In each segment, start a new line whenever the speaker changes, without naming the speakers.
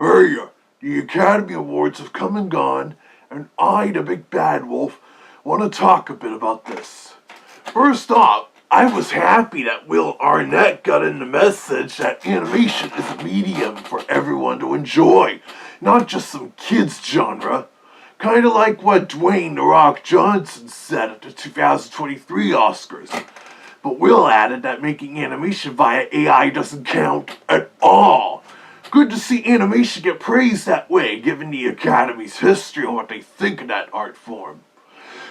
Hey, the Academy Awards have come and gone, and I, the big bad wolf, want to talk a bit about this. First off, I was happy that Will Arnett got in the message that animation is a medium for everyone to enjoy, not just some kids' genre. Kinda like what Dwayne "The Rock" Johnson said at the 2023 Oscars. But Will added that making animation via AI doesn't count at all. Good to see animation get praised that way, given the Academy's history and what they think of that art form.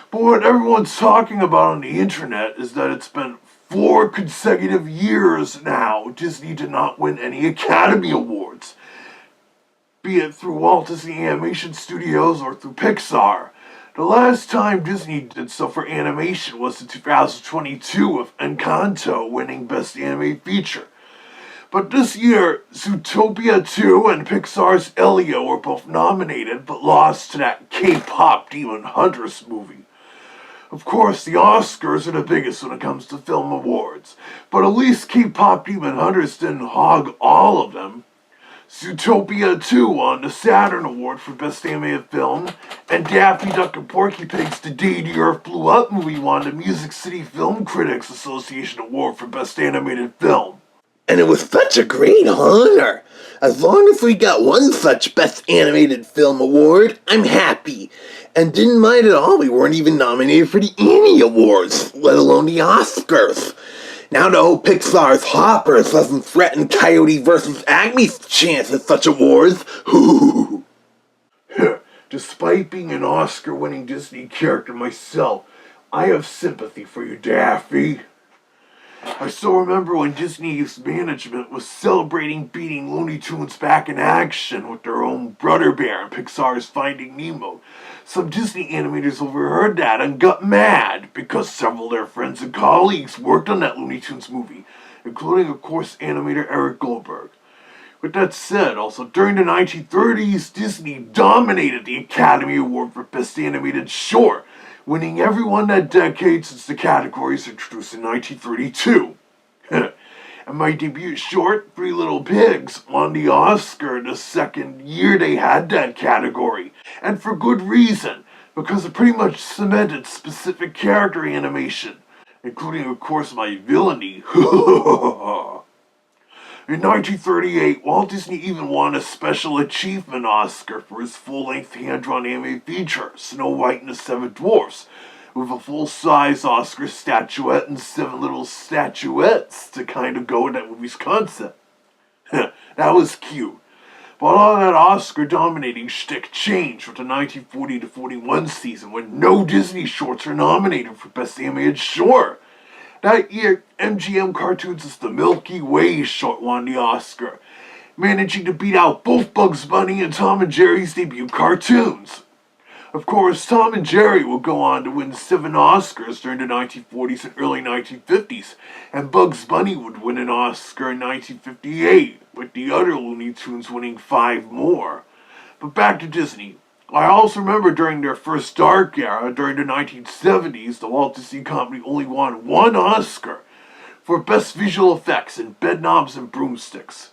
But what everyone's talking about on the internet is that it's been 4 consecutive years now Disney did not win any Academy Awards, be it through Walt Disney Animation Studios or through Pixar. The last time Disney did so for animation was in 2022 with Encanto winning Best Animated Feature. But this year, Zootopia 2 and Pixar's Elio were both nominated but lost to that K-pop Demon Hunters movie. Of course, the Oscars are the biggest when it comes to film awards, but at least K-pop Demon Hunters didn't hog all of them. Zootopia 2 won the Saturn Award for Best Animated Film, and Daffy Duck and Porky Pig's The Day the Earth Blew Up movie won the Music City Film Critics Association Award for Best Animated Film.
And it was such a great honor. As long as we got one such Best Animated Film award, I'm happy. And didn't mind at all we weren't even nominated for the Annie Awards, let alone the Oscars. Now the whole Pixar's Hoppers doesn't threaten Coyote vs. Acme's chance at such awards. Hoo.
Despite being an Oscar-winning Disney character myself, I have sympathy for you, Daffy. I still remember when Disney's management was celebrating beating Looney Tunes back in action with their own Brother Bear in Pixar's Finding Nemo. Some Disney animators overheard that and got mad because several of their friends and colleagues worked on that Looney Tunes movie, including, of course, animator Eric Goldberg. With that said, also during the 1930s, Disney dominated the Academy Award for Best Animated Short, winning every one that decade since the category was introduced in 1932. And my debut short, Three Little Pigs, won the Oscar the second year they had that category. And for good reason, because it pretty much cemented specific character animation, including, of course, my villainy. In 1938, Walt Disney even won a Special Achievement Oscar for his full-length hand-drawn animated feature, Snow White and the Seven Dwarfs, with a full-size Oscar statuette and 7 little statuettes to kind of go with that movie's concept. That was cute. But all that Oscar-dominating shtick changed with the 1940-41 season when no Disney shorts were nominated for Best Animated Short. That year, MGM Cartoons' The Milky Way short won the Oscar, managing to beat out both Bugs Bunny and Tom and Jerry's debut cartoons. Of course, Tom and Jerry would go on to win 7 Oscars during the 1940s and early 1950s, and Bugs Bunny would win an Oscar in 1958, with the other Looney Tunes winning 5 more. But back to Disney. I also remember during their first dark era, during the 1970s, the Walt Disney Company only won 1 Oscar for Best Visual Effects in Bedknobs and Broomsticks.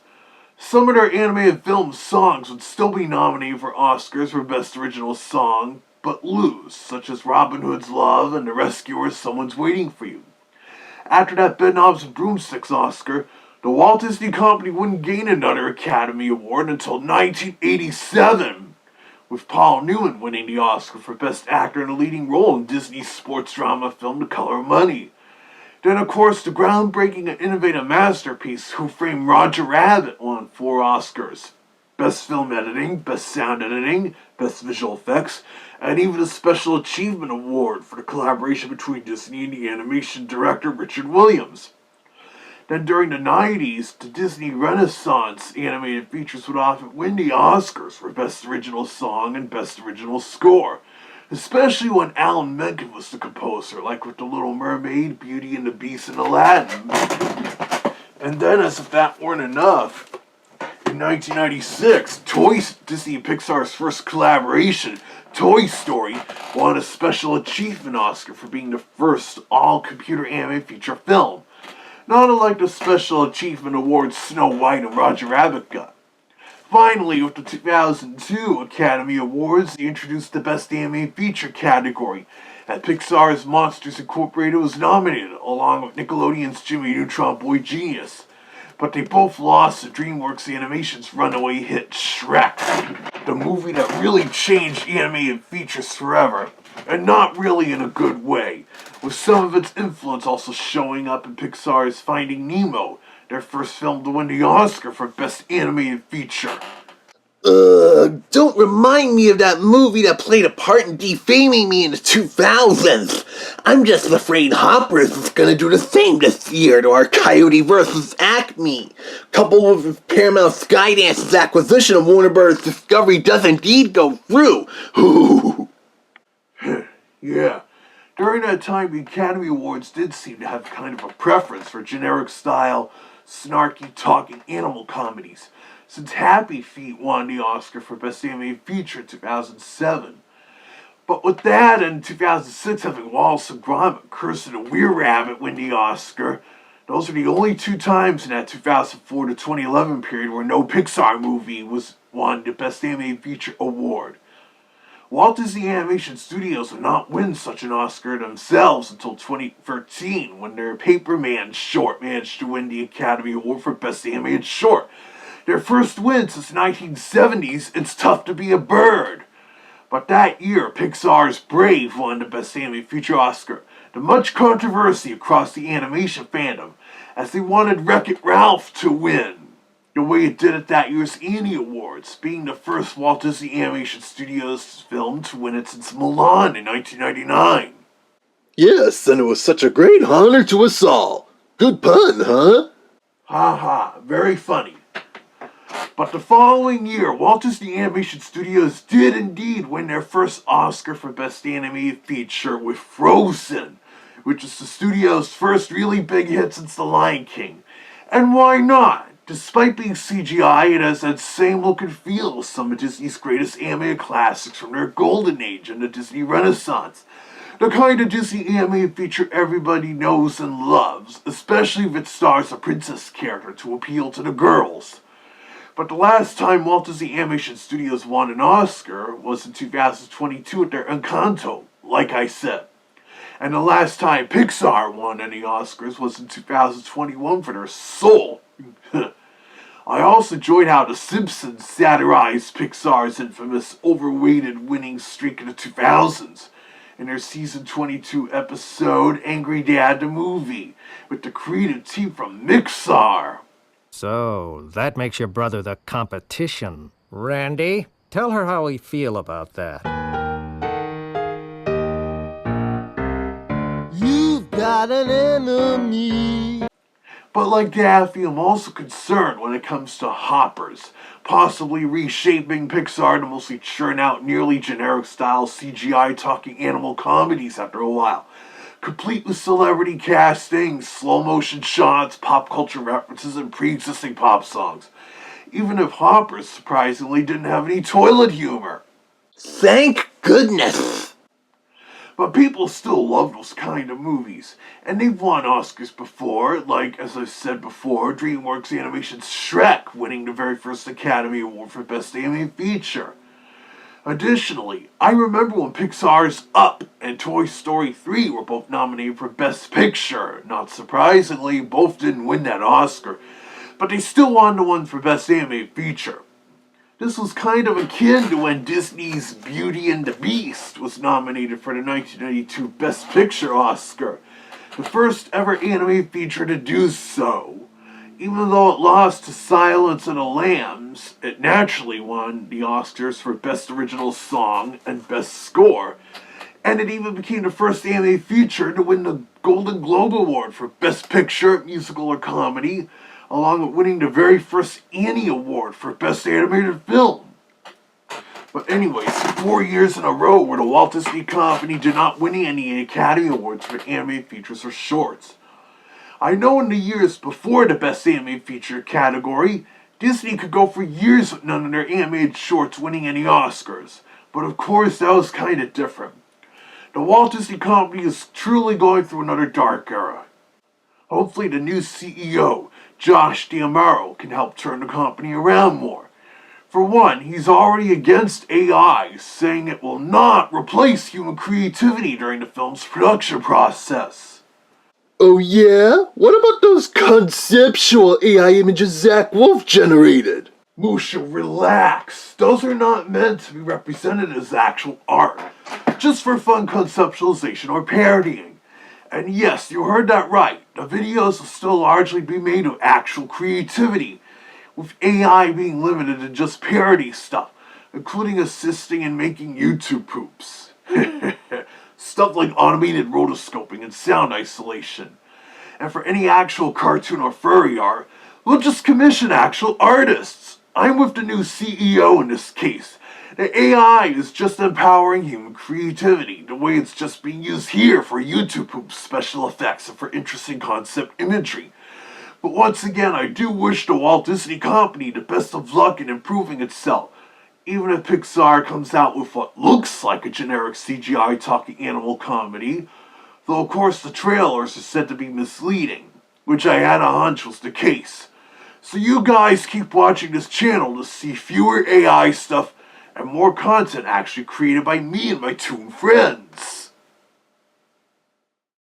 Some of their animated film songs would still be nominated for Oscars for Best Original Song, but lose, such as Robin Hood's Love and The Rescuers' Someone's Waiting for You. After that Bedknobs and Broomsticks Oscar, the Walt Disney Company wouldn't gain another Academy Award until 1987. With Paul Newman winning the Oscar for Best Actor in a Leading Role in Disney's sports drama film The Color of Money. Then, of course, the groundbreaking and innovative masterpiece Who Framed Roger Rabbit won 4 Oscars. Best Film Editing, Best Sound Editing, Best Visual Effects, and even a Special Achievement Award for the collaboration between Disney and the animation director Richard Williams. Then during the 90s, the Disney Renaissance animated features would often win the Oscars for Best Original Song and Best Original Score, especially when Alan Menken was the composer, like with The Little Mermaid, Beauty and the Beast, and Aladdin. And then, as if that weren't enough, in 1996, Disney and Pixar's first collaboration, Toy Story, won a Special Achievement Oscar for being the first all-computer animated feature film, not unlike the Special Achievement Awards Snow White and Roger Rabbit got. Finally, with the 2002 Academy Awards, they introduced the Best Animated Feature category, and Pixar's Monsters Incorporated was nominated, along with Nickelodeon's Jimmy Neutron Boy Genius. But they both lost to DreamWorks Animation's runaway hit Shrek, the movie that really changed animated features forever, and not really in a good way, with some of its influence also showing up in Pixar's Finding Nemo, their first film to win the Oscar for Best Animated Feature.
Don't remind me of that movie that played a part in defaming me in the 2000s. I'm just afraid Hoppers is gonna do the same this year to our Coyote vs. Acme. Coupled with Paramount Skydance's acquisition of Warner Bros. Discovery does indeed go through.
Yeah. During that time, the Academy Awards did seem to have kind of a preference for generic-style, snarky, talking animal comedies, since Happy Feet won the Oscar for Best Animated Feature in 2007. But with that, in 2006, having Wallace and Gromit, Curse of the Were-Rabbit win the Oscar, those are the only two times in that 2004 to 2011 period where no Pixar movie won the Best Animated Feature award. Walt Disney Animation Studios would not win such an Oscar themselves until 2013, when their Paperman short managed to win the Academy Award for Best Animated Short. Their first win since the 1970s, It's Tough to Be a Bird. But that year, Pixar's Brave won the Best Animated Feature Oscar, to much controversy across the animation fandom, as they wanted Wreck-It Ralph to win, the way it did at that year's Annie Awards, being the first Walt Disney Animation Studios film to win it since Mulan in 1999.
Yes, and it was such a great honor to us all. Good pun, huh?
Ha ha, very funny. But the following year, Walt Disney Animation Studios did indeed win their first Oscar for Best Animated Feature with Frozen, which is the studio's first really big hit since The Lion King. And why not? Despite being CGI, it has that same look and feel as some of Disney's greatest animated classics from their golden age and the Disney Renaissance. The kind of Disney animated feature everybody knows and loves, especially if it stars a princess character to appeal to the girls. But the last time Walt Disney Animation Studios won an Oscar was in 2022 at their Encanto, like I said. And the last time Pixar won any Oscars was in 2021 for their Soul. I also enjoyed how The Simpsons satirized Pixar's infamous overweighted winning streak in the 2000s in their season 22 episode Angry Dad the Movie with the creative team from Pixar.
So, that makes your brother the competition. Randy, tell her how we feel about that.
You've got an enemy.
But like Daffy, I'm also concerned when it comes to Hoppers, possibly reshaping Pixar to mostly churn out nearly generic-style CGI talking animal comedies after a while, complete with celebrity casting, slow-motion shots, pop culture references, and pre-existing pop songs. Even if Hoppers, surprisingly, didn't have any toilet humor.
Thank goodness.
But people still love those kind of movies, and they've won Oscars before, like, as I've said before, DreamWorks Animation's Shrek winning the very first Academy Award for Best Animated Feature. Additionally, I remember when Pixar's Up and Toy Story 3 were both nominated for Best Picture. Not surprisingly, both didn't win that Oscar, but they still won the one for Best Animated Feature. This was kind of akin to when Disney's Beauty and the Beast was nominated for the 1992 Best Picture Oscar, the first ever animated feature to do so. Even though it lost to Silence of the Lambs, it naturally won the Oscars for Best Original Song and Best Score, and it even became the first animated feature to win the Golden Globe Award for Best Picture, Musical or Comedy, along with winning the very first Annie Award for Best Animated Film. But anyways, 4 years in a row where the Walt Disney Company did not win any Academy Awards for animated features or shorts. I know in the years before the Best Animated Feature category, Disney could go for years with none of their animated shorts winning any Oscars. But of course, that was kind of different. The Walt Disney Company is truly going through another dark era. Hopefully the new CEO, Josh D'Amaro, can help turn the company around more. For one, he's already against AI, saying it will not replace human creativity during the film's production process.
Oh yeah? What about those conceptual AI images Zach Wolf generated?
Mushu, relax. Those are not meant to be represented as actual art, just for fun conceptualization or parodying. And yes, you heard that right. The videos will still largely be made of actual creativity, with AI being limited to just parody stuff, including assisting in making YouTube poops. Stuff like automated rotoscoping and sound isolation. And for any actual cartoon or furry art, we'll just commission actual artists. I'm with the new CEO in this case. The AI is just empowering human creativity, the way it's just being used here for YouTube poops, special effects, and for interesting concept imagery. But once again, I do wish the Walt Disney Company the best of luck in improving itself, even if Pixar comes out with what looks like a generic CGI talking animal comedy, though of course the trailers are said to be misleading, which I had a hunch was the case. So you guys keep watching this channel to see fewer AI stuff and more content actually created by me and my toon friends.